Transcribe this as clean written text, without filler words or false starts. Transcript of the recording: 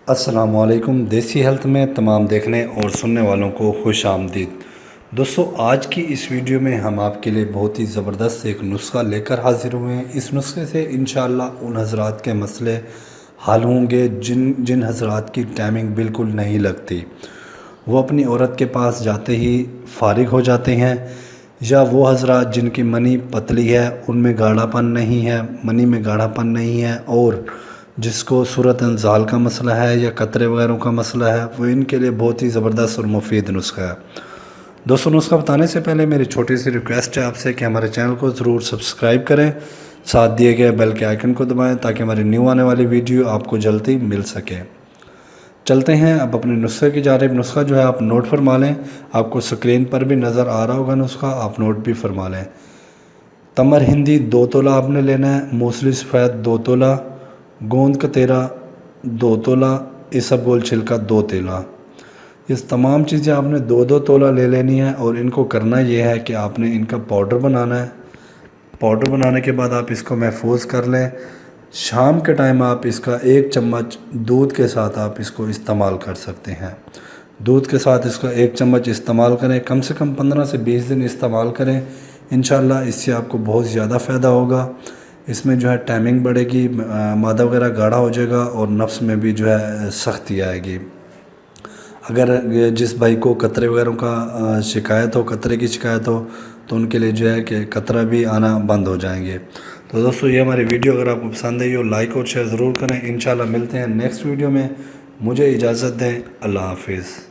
السلام علیکم۔ دیسی ہیلتھ میں تمام دیکھنے اور سننے والوں کو خوش آمدید۔ دوستو، آج کی اس ویڈیو میں ہم آپ کے لیے بہت ہی زبردست ایک نسخہ لے کر حاضر ہوئے ہیں۔ اس نسخے سے انشاءاللہ ان حضرات کے مسئلے حل ہوں گے جن حضرات کی ٹائمنگ بالکل نہیں لگتی، وہ اپنی عورت کے پاس جاتے ہی فارغ ہو جاتے ہیں، یا وہ حضرات جن کی منی پتلی ہے، ان میں گاڑھا پن نہیں ہے، منی میں گاڑھا پن نہیں ہے، اور جس کو صورت انزال کا مسئلہ ہے یا قطرے وغیرہ کا مسئلہ ہے، وہ ان کے لیے بہت ہی زبردست اور مفید نسخہ ہے۔ دوستو، نسخہ بتانے سے پہلے میری چھوٹی سی ریکویسٹ ہے آپ سے کہ ہمارے چینل کو ضرور سبسکرائب کریں، ساتھ دیے گئے بیل کے آئیکن کو دبائیں تاکہ ہماری نیو آنے والی ویڈیو آپ کو جلدی مل سکے۔ چلتے ہیں اب اپنے نسخے کی جانب۔ نسخہ جو ہے آپ نوٹ فرما لیں، آپ کو سکرین پر بھی نظر آ رہا ہوگا نسخہ، آپ نوٹ بھی فرما لیں۔ تمر ہندی 2 تولہ آپ نے لینا ہے، موسلی سفید 2 تولہ، گوند کتیرا 2 تولہ، اسب گول چھلکا 2 تولہ۔ اس تمام چیزیں آپ نے 2 تولہ لے لینی ہے، اور ان کو کرنا یہ ہے کہ آپ نے ان کا پاؤڈر بنانا ہے۔ پاؤڈر بنانے کے بعد آپ اس کو محفوظ کر لیں۔ شام کے ٹائم آپ اس کا 1 چمچ دودھ کے ساتھ آپ اس کو استعمال کر سکتے ہیں۔ دودھ کے ساتھ اس کا 1 چمچ استعمال کریں، کم سے کم 15 سے 20 دن استعمال کریں۔ انشاءاللہ اس سے آپ کو بہت زیادہ فائدہ ہوگا۔ اس میں جو ہے ٹائمنگ بڑھے گی، معدہ وغیرہ گاڑھا ہو جائے گا، اور نفس میں بھی جو ہے سختی آئے گی۔ اگر جس بھائی کو قطرے وغیرہ کا شکایت ہو، قطرے کی شکایت ہو، تو ان کے لیے جو ہے کہ قطرہ بھی آنا بند ہو جائیں گے۔ تو دوستو، یہ ہماری ویڈیو اگر آپ کو پسند آئی ہو، لائک اور شیئر ضرور کریں۔ انشاءاللہ ملتے ہیں نیکسٹ ویڈیو میں۔ مجھے اجازت دیں، اللہ حافظ۔